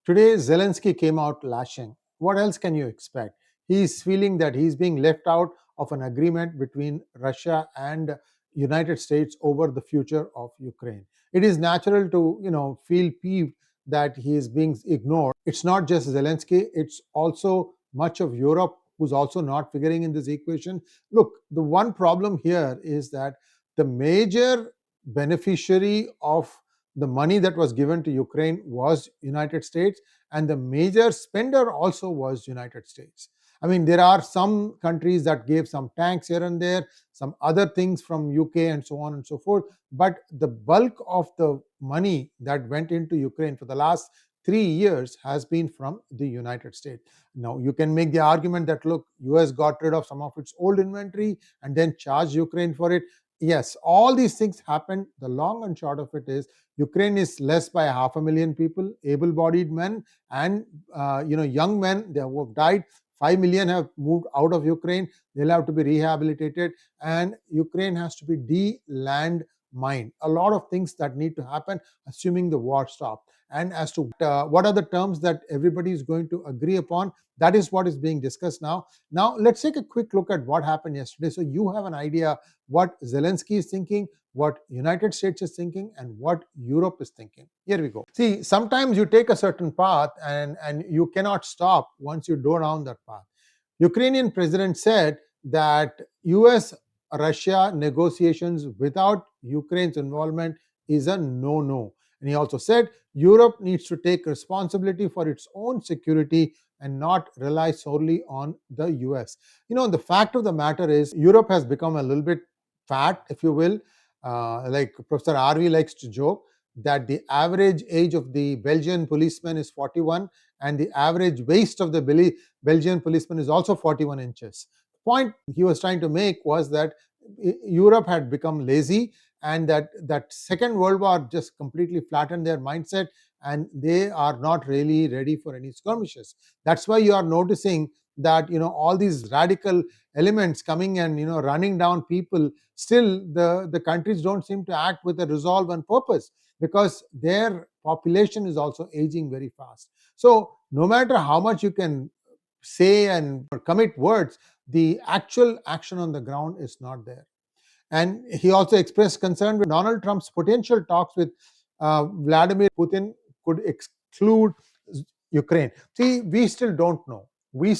Today, Zelensky came out lashing. What else can you expect? He's feeling that he's being left out of an agreement between Russia and United States over the future of Ukraine. It is natural to, feel peeved that he is being ignored. It's not just Zelensky, it's also much of Europe who's also not figuring in this equation. Look, the one problem here is that the major beneficiary of the money that was given to Ukraine was United States, and the major spender also was United States. I mean, there are some countries that gave some tanks here and there, some other things from UK and so on and so forth, but the bulk of the money that went into Ukraine for the last 3 years has been from the United States. Now, you can make the argument that, look, US got rid of some of its old inventory and then charged Ukraine for it. Yes, all these things happened. The long and short of it is Ukraine is less by 500,000 people, able-bodied men, and young men. They have died. 5 million have moved out of Ukraine. They'll have to be rehabilitated, and Ukraine has to be de-land mined. A lot of things that need to happen, assuming the war stops. And as to what are the terms that everybody is going to agree upon, that is what is being discussed now. Now, let's take a quick look at what happened yesterday, so you have an idea what Zelensky is thinking, what United States is thinking, and what Europe is thinking. Here we go. See, sometimes you take a certain path and you cannot stop once you go down that path. Ukrainian president said that US-Russia negotiations without Ukraine's involvement is a no-no. And he also said Europe needs to take responsibility for its own security and not rely solely on the US. The fact of the matter is Europe has become a little bit fat, if you will. Like Professor Arvi likes to joke that the average age of the Belgian policeman is 41, and the average waist of the Belgian policeman is also 41 inches. The point he was trying to make was that Europe had become lazy, and that Second World War just completely flattened their mindset, and they are not really ready for any skirmishes. That's why you are noticing that all these radical elements coming and running down people. Still, the countries don't seem to act with a resolve and purpose, because their population is also aging very fast. So no matter how much you can say and commit words, the actual action on the ground is not there. And he also expressed concern with Donald Trump's potential talks with Vladimir Putin could exclude Ukraine. See, we still don't know. We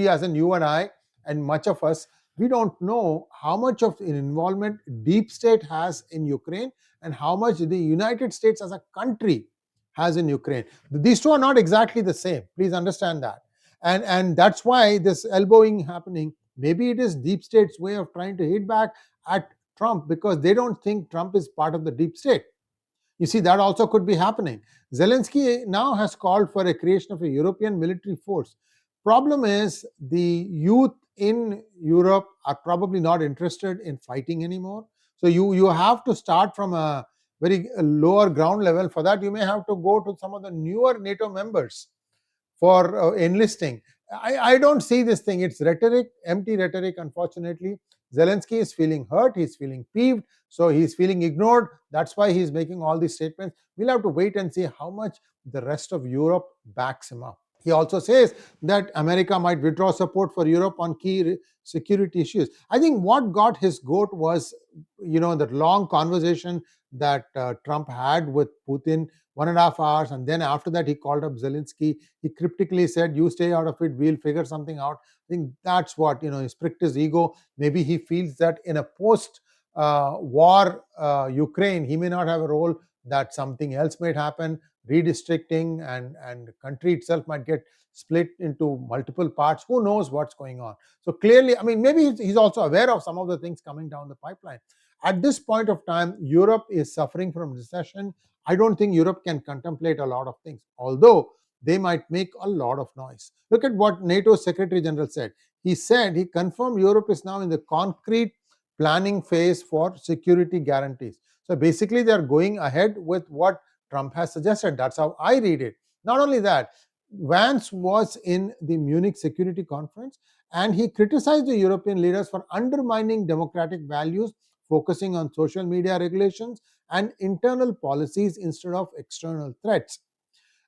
as in you and I and much of us, we don't know how much of an involvement deep state has in Ukraine and how much the United States as a country has in Ukraine. These two are not exactly the same. Please understand that. And that's why this elbowing happening. Maybe it is deep state's way of trying to hit back at Trump, because they don't think Trump is part of the deep state. You see, that also could be happening. Zelensky now has called for a creation of a European military force. Problem is, the youth in Europe are probably not interested in fighting anymore. So you have to start from a very lower ground level. For that, you may have to go to some of the newer NATO members for enlisting. I don't see this thing. It's rhetoric, empty rhetoric, unfortunately. Zelensky is feeling hurt, he's feeling peeved, so he's feeling ignored. That's why he's making all these statements. We'll have to wait and see how much the rest of Europe backs him up. He also says that America might withdraw support for Europe on key security issues. I think what got his goat was, that long conversation that Trump had with Putin, 1.5 hours, and then after that he called up Zelensky. He cryptically said, "You stay out of it. We'll figure something out." I think that's what he's pricked his ego. Maybe he feels that in a post-war Ukraine, he may not have a role. That something else might happen, redistricting, and the country itself might get split into multiple parts. Who knows what's going on? So clearly, maybe he's also aware of some of the things coming down the pipeline. At this point of time, Europe is suffering from recession. I don't think Europe can contemplate a lot of things, although they might make a lot of noise. Look at what NATO Secretary General said. He confirmed Europe is now in the concrete planning phase for security guarantees. So basically, they are going ahead with what Trump has suggested. That's how I read it. Not only that, Vance was in the Munich Security Conference, and he criticized the European leaders for undermining democratic values, focusing on social media regulations and internal policies instead of external threats.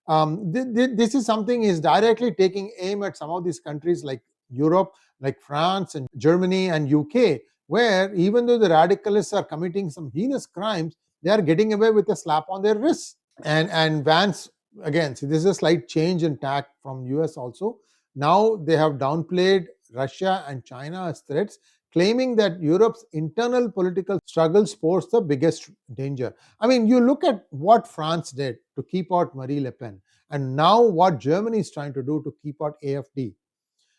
This is something is directly taking aim at some of these countries like Europe, like France and Germany and UK, where even though the radicalists are committing some heinous crimes, they are getting away with a slap on their wrists. And Vance, again, see, this is a slight change in tack from US also. Now they have downplayed Russia and China as threats, claiming that Europe's internal political struggles pose the biggest danger. I mean, you look at what France did to keep out Marie Le Pen, and now what Germany is trying to do to keep out AfD.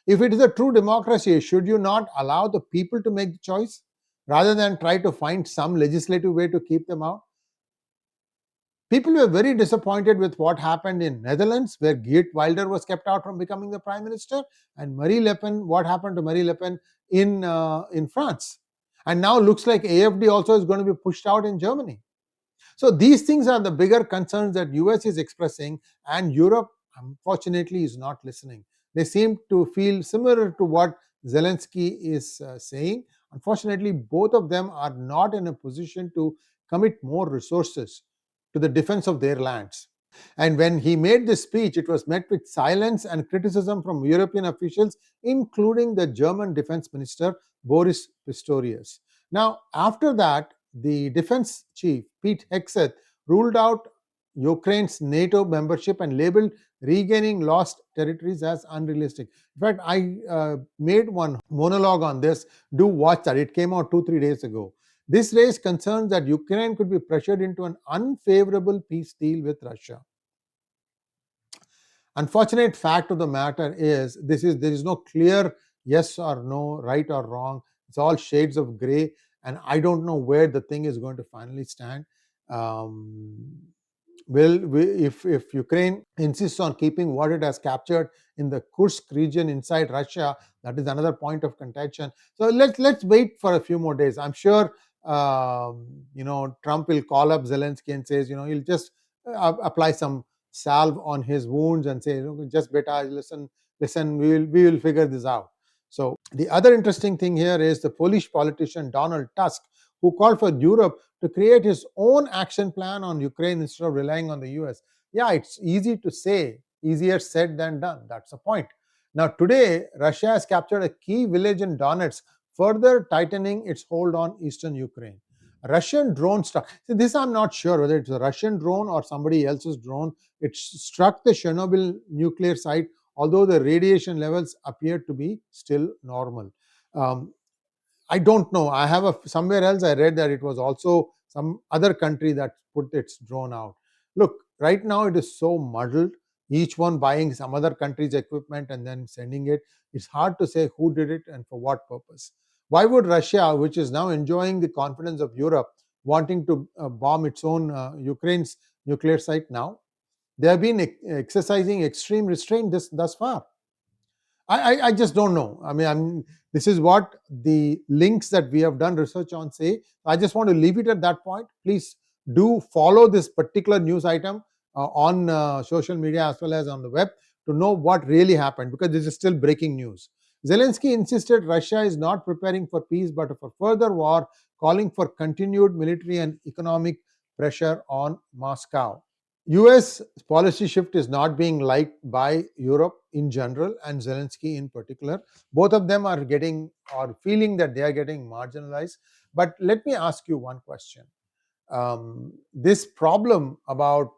If it is a true democracy, should you not allow the people to make the choice rather than try to find some legislative way to keep them out? People were very disappointed with what happened in Netherlands, where Geert Wilder was kept out from becoming the prime minister, and Marie Le Pen. What happened to Marie Le Pen in France? And now looks like AfD also is going to be pushed out in Germany. So these things are the bigger concerns that US is expressing, and Europe, unfortunately, is not listening. They seem to feel similar to what Zelensky is saying. Unfortunately, both of them are not in a position to commit more resources to the defense of their lands. And when he made this speech, it was met with silence and criticism from European officials, including the German defense minister, Boris Pistorius. Now, after that, the defense chief, Pete Hegseth, ruled out Ukraine's NATO membership and labeled regaining lost territories as unrealistic. In fact, I made one monologue on this. Do watch that. It came out 2-3 days ago. This raised concerns that Ukraine could be pressured into an unfavorable peace deal with Russia. Unfortunate fact of the matter is there is no clear yes or no, right or wrong. It's all shades of gray, and I don't know where the thing is going to finally stand. If Ukraine insists on keeping what it has captured in the Kursk region inside Russia, that is another point of contention. So let's wait for a few more days. I'm sure Trump will call up Zelensky and says, he'll just apply some salve on his wounds and say, just beta, listen, we will figure this out. So the other interesting thing here is the Polish politician Donald Tusk, who called for Europe to create his own action plan on Ukraine instead of relying on the US. Yeah, it's easy to say, easier said than done. That's the point. Now, today, Russia has captured a key village in Donetsk, further tightening its hold on eastern Ukraine. Russian drone struck. See, this I'm not sure whether it's a Russian drone or somebody else's drone. It struck the Chernobyl nuclear site, although the radiation levels appear to be still normal. I don't know. I have somewhere else I read that it was also some other country that put its drone out. Look, right now it is so muddled. Each one buying some other country's equipment and then sending it. It's hard to say who did it and for what purpose. Why would Russia, which is now enjoying the confidence of Europe, wanting to bomb its own Ukraine's nuclear site now? They have been exercising extreme restraint thus far. I just don't know. This is what the links that we have done research on say. I just want to leave it at that point. Please do follow this particular news item on social media as well as on the web to know what really happened, because this is still breaking news. Zelensky insisted Russia is not preparing for peace but for further war, calling for continued military and economic pressure on Moscow. US policy shift is not being liked by Europe in general and Zelensky in particular. Both of them are getting or feeling that they are getting marginalized. But let me ask you one question. This problem about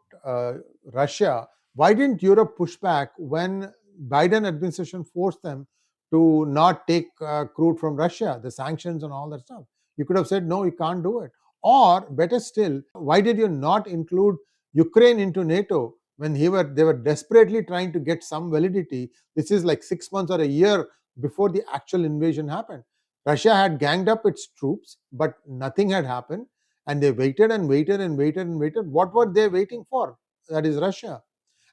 Russia, why didn't Europe push back when Biden administration forced them to not take crude from Russia, the sanctions and all that stuff? You could have said, no, you can't do it. Or better still, why did you not include Ukraine into NATO when they were desperately trying to get some validity? This is like 6 months or a year before the actual invasion happened. Russia had ganged up its troops, but nothing had happened. And they waited and waited and waited and waited. What were they waiting for? That is Russia.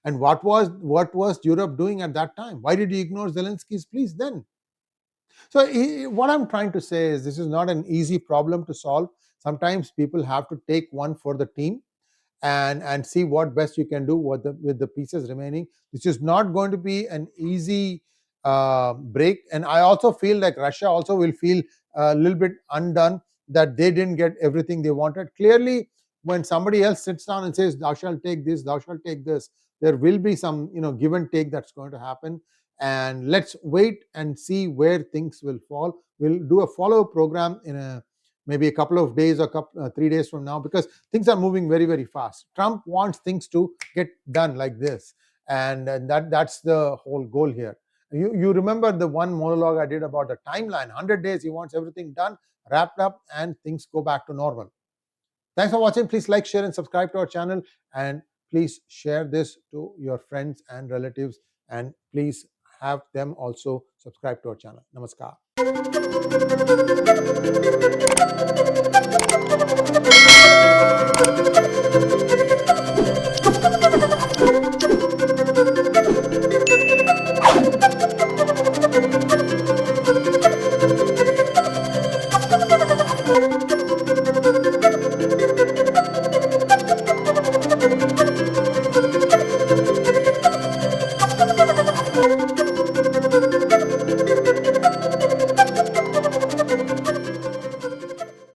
And what was Europe doing at that time? Why did you ignore Zelensky's pleas then? So what I'm trying to say is this is not an easy problem to solve. Sometimes people have to take one for the team and see what best you can do with the pieces remaining. This is not going to be an easy break. And I also feel like Russia also will feel a little bit undone that they didn't get everything they wanted. Clearly, when somebody else sits down and says, thou shalt take this, thou shalt take this there will be some give and take that's going to happen, and let's wait and see where things will fall. We'll do a follow-up program in maybe a couple of days or 3 days from now, because things are moving very, very fast. Trump wants things to get done like this, and that's the whole goal here. You remember the one monologue I did about the timeline, 100 days, he wants everything done, wrapped up, and things go back to normal. Thanks for watching. Please like, share, and subscribe to our channel, and please share this to your friends and relatives, and please have them also subscribe to our channel. Namaskar.